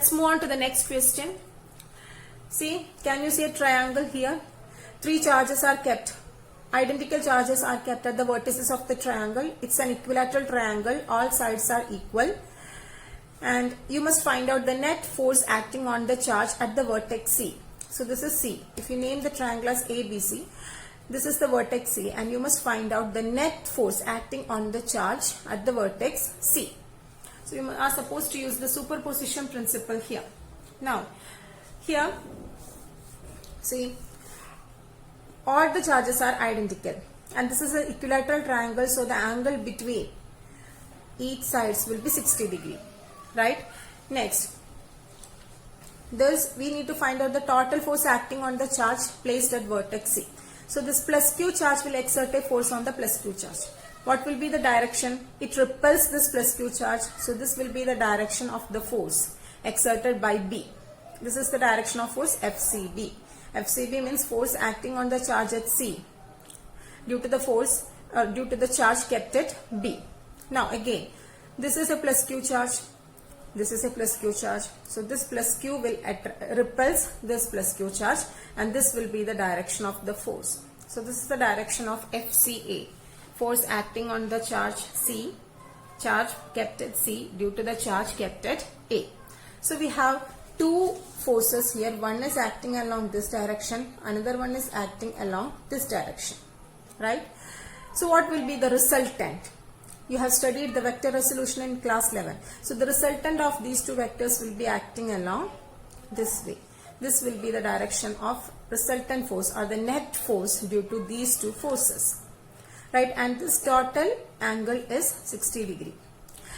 Let's move on to the next question. See, can you see a triangle here? Three charges are kept. Identical charges are kept at the vertices of the triangle. It's an equilateral triangle. All sides are equal. And you must find out the net force acting on the charge at the vertex C. So this is C. If you name the triangle as ABC, this is the vertex C, and you must find out the net force acting on the charge at the vertex C. So you are supposed to use the superposition principle here. Now, here, see, all the charges are identical, and this is an equilateral triangle, so the angle between each sides will be 60 degree, right? Next, thus we need to find out the total force acting on the charge placed at vertex C. So this plus Q charge will exert a force on the plus Q charge. What will be the direction? It repels this plus Q charge. So this will be the direction of the force exerted by B. This is the direction of force FCB. FCB means force acting on the charge at C due to the charge kept at B. Now again, this is a plus Q charge. This is a plus Q charge. So this plus Q will repels this plus Q charge, and this will be the direction of the force. So this is the direction of FCA. Force acting on the charge C, charge kept at C due to the charge kept at A. So we have two forces here. One is acting along this direction, another one is acting along this direction, right? So what will be the resultant? You have studied the vector resolution in class 11. So the resultant of these two vectors will be acting along this way. This will be the direction of resultant force or the net force due to these two forces, right? And this total angle is 60 degree.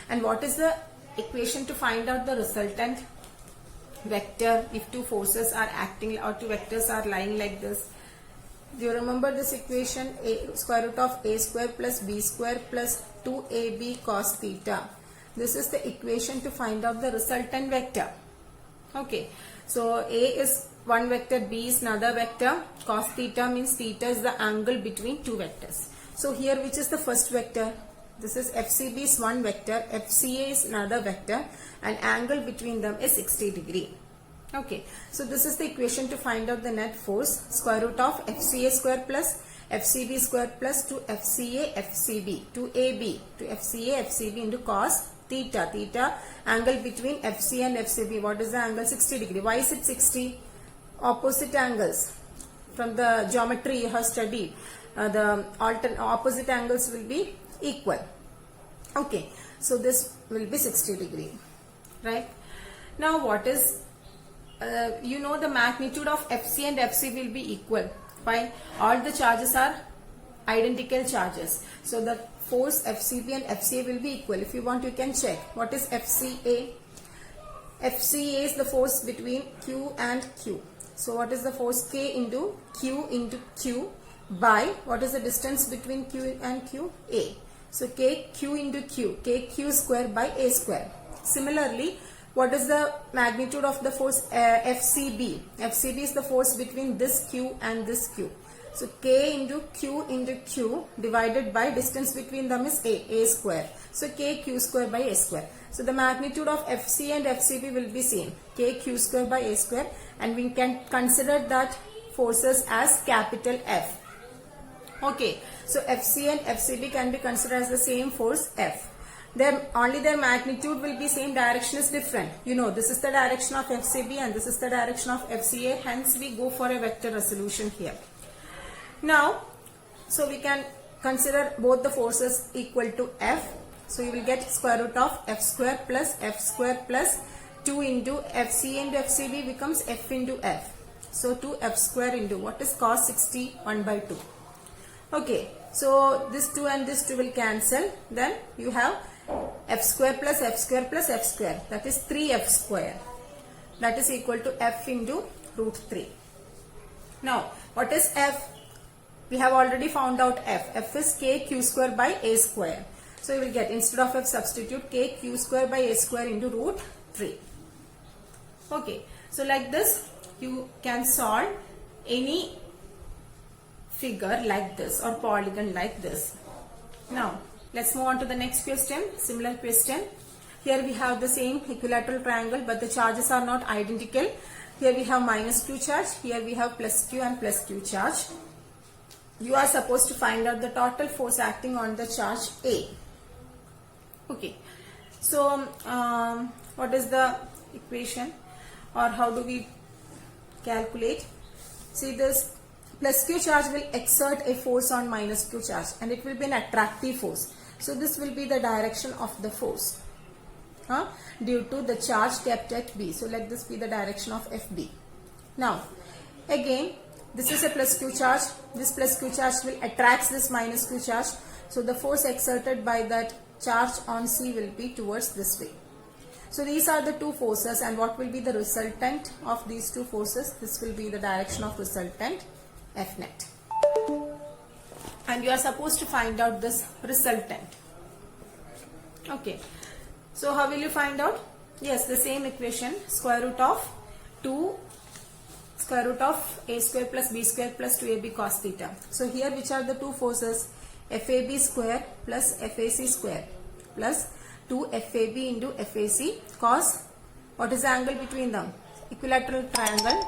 And what is the equation to find out the resultant vector if two forces are acting or two vectors are lying like this? Do you remember this equation? Square root of a square plus b square plus 2ab cos theta. This is the equation to find out the resultant vector. Okay, so a is one vector, b is another vector. Cos theta means theta is the angle between two vectors. So here, which is the first vector? This is FCB is one vector, FCA is another vector, and angle between them is 60 degree. Okay, so this is the equation to find out the net force. Square root of FCA square plus FCB square plus 2FCA FCB, 2AB to FCA FCB into cos theta. Theta, angle between FC and FCB. What is the angle? 60 degree. Why is it 60? Opposite angles. From the geometry you have studied, the opposite angles will be equal. Okay, so this will be 60 degree, right? Now what is you know the magnitude of FC and FC will be equal. Fine. All the charges are identical charges. So the force FCB and FCA will be equal. If you want, you can check. What is FCA? FCA is the force between Q and Q. So what is the force? K into Q by what is the distance between Q and Q? A. So KQ into Q. KQ square by A square. Similarly, what is the magnitude of the force FCB? FCB is the force between this Q and this Q. So K into Q divided by distance between them is A square. So KQ square by A square. So the magnitude of FC and FCB will be same. KQ square by A square, and we can consider that forces as capital F. Okay, so FC and FCB can be considered as the same force F. Only their magnitude will be same, direction is different. You know, this is the direction of FCB and this is the direction of FCA. Hence, we go for a vector resolution here. Now, so we can consider both the forces equal to F. So you will get square root of F square plus 2 into FC into FCB becomes F into F. So 2F square into what is cos 60 1 by 2. Okay, so this 2 and this 2 will cancel. Then you have F square plus F square plus F square. That is 3F square. That is equal to F into root 3. Now, what is F? We have already found out F. F is KQ square by A square. So you will get, instead of F, substitute KQ square by A square into root 3. Okay, so like this, you can solve any figure like this or polygon like this. Now, let's move on to the next question. Similar question. Here we have the same equilateral triangle, but the charges are not identical. Here we have minus q charge, here we have plus q and plus q charge. You are supposed to find out the total force acting on the charge A. Okay, so what is the equation, or how do we calculate? See, this plus q charge will exert a force on minus q charge, and it will be an attractive force. So this will be the direction of the force due to the charge kept at B. So let this be the direction of FB. Now again, this is a plus q charge. This plus q charge will attract this minus q charge. So the force exerted by that charge on C will be towards this way. So these are the two forces, and what will be the resultant of these two forces? This will be the direction of resultant F net. And you are supposed to find out this resultant. Okay. So how will you find out? Yes, the same equation, square root of a square plus b square plus 2ab cos theta. So here which are the two forces? FAB square plus FAC square plus 2FAB into FAC cos, what is the angle between them? Equilateral triangle.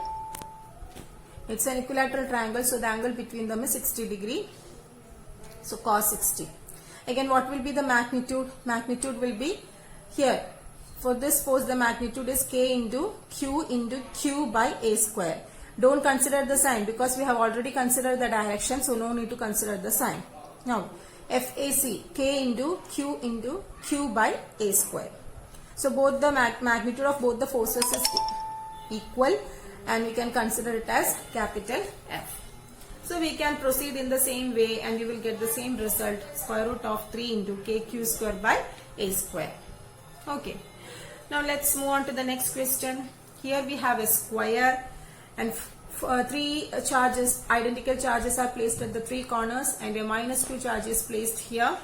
It's an equilateral triangle, so the angle between them is 60 degree. So cos 60. Again, what will be the magnitude? Magnitude will be here. For this force, the magnitude is K into Q by A square. Don't consider the sign because we have already considered the direction, so no need to consider the sign. Now, FAC, K into Q by A square. So both the magnitude of both the forces is equal, and we can consider it as capital F. So we can proceed in the same way, and you will get the same result, square root of 3 into KQ square by A square. Okay. Now let's move on to the next question. Here we have a square, and three charges, identical charges are placed at the three corners, and a minus q charge is placed here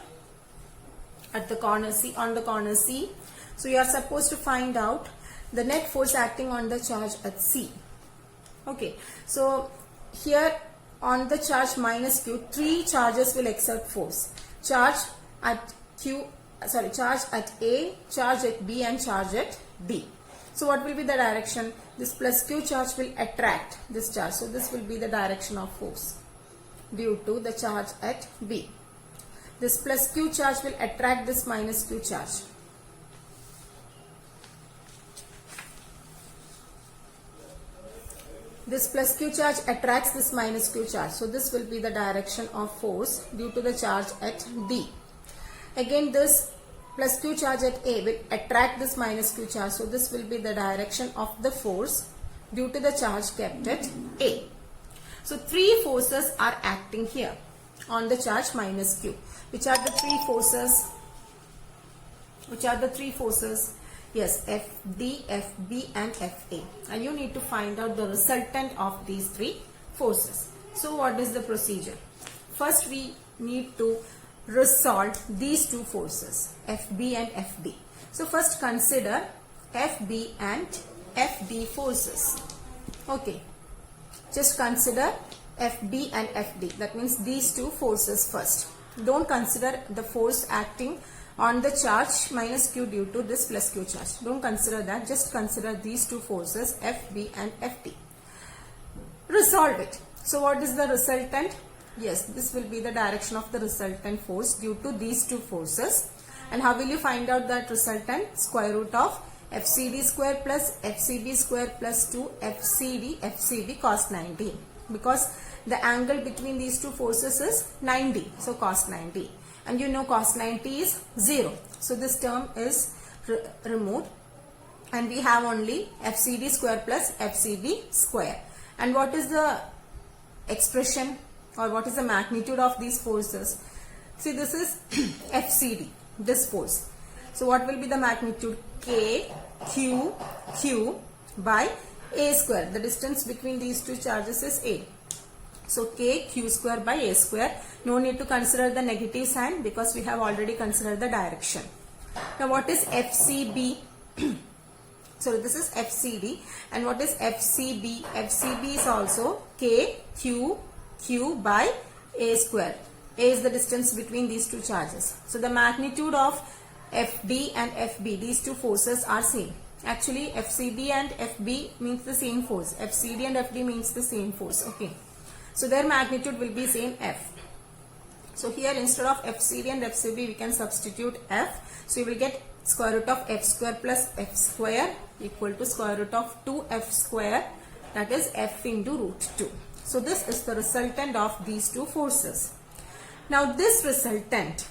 at the corner C, on the corner C. So you are supposed to find out the net force acting on the charge at C. Okay. So here on the charge minus q, three charges will exert force. Charge at charge at A, charge at B, and charge at D. So what will be the direction? This plus q charge will attract this charge. So this will be the direction of force due to the charge at B. This plus q charge will attract this minus q charge. This plus q charge attracts this minus q charge. So this will be the direction of force due to the charge at D. Again, this plus q charge at A will attract this minus q charge. So this will be the direction of the force due to the charge kept at A. So three forces are acting here on the charge minus q. Which are the three forces? Which are the three forces? Yes, FD, FB, and FA. And you need to find out the resultant of these three forces. So what is the procedure? First, we need to resolve these two forces, FB and FD. So first consider FB and FD forces. Okay. Just consider FB and FD. That means these two forces first. Don't consider the force acting on the charge minus q due to this plus q charge. Don't consider that. Just consider these two forces, FB and FD. Resolve it. So what is the resultant? Yes, this will be the direction of the resultant force due to these two forces. And how will you find out that resultant? Square root of FCD square plus FCB square plus 2 FCD cos 90. Because the angle between these two forces is 90. So cos 90. And you know cos 90 is 0. So this term is removed. And we have only FCD square plus FCB square. And what is the expression, or what is the magnitude of these forces? See, this is FCD, this force. So what will be the magnitude? K, Q by A square. The distance between these two charges is A. So K, Q square by A square. No need to consider the negative sign because we have already considered the direction. Now what is FCB? So this is FCD. And what is FCB? FCB is also K, Q by A square. A is the distance between these two charges. So the magnitude of FD and FB, these two forces are same. Actually, FCD and FB means the same force. FCD and FD means the same force. Okay. So their magnitude will be same F. So here instead of FCD and FCB we can substitute F. So you will get square root of F square plus F square equal to square root of 2F square, that is F into root 2. So this is the resultant of these two forces. Now this resultant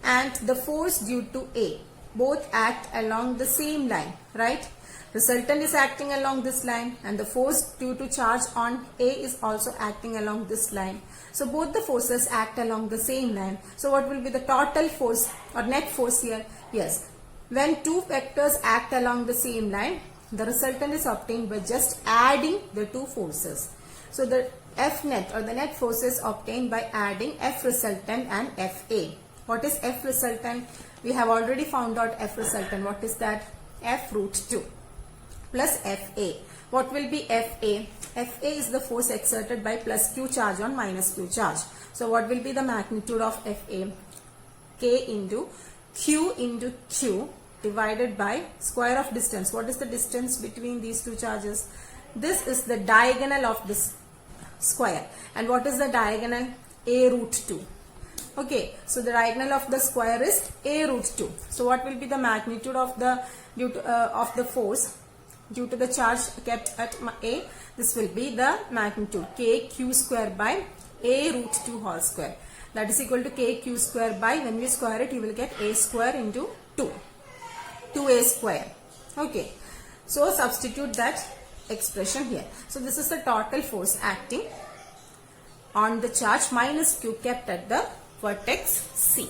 and the force due to A both act along the same line, right? Resultant is acting along this line and the force due to charge on A is also acting along this line. So both the forces act along the same line. So what will be the total force or net force here? Yes, when two vectors act along the same line, the resultant is obtained by just adding the two forces. So the F net or the net force is obtained by adding F resultant and FA. What is F resultant? We have already found out F resultant. What is that? F root 2 plus FA. What will be FA? FA is the force exerted by plus Q charge on minus Q charge. So what will be the magnitude of FA? K into Q divided by square of distance. What is the distance between these two charges? This is the diagonal of this square. And what is the diagonal? A root 2. Okay, so the diagonal of the square is A root 2. So what will be the magnitude of the force due to the charge kept at A? This will be the magnitude KQ square by A root 2 whole square. That is equal to KQ square by, when we square it, you will get A square into 2. 2A square. Okay, so substitute that expression here. So this is the total force acting on the charge minus Q kept at the vertex C.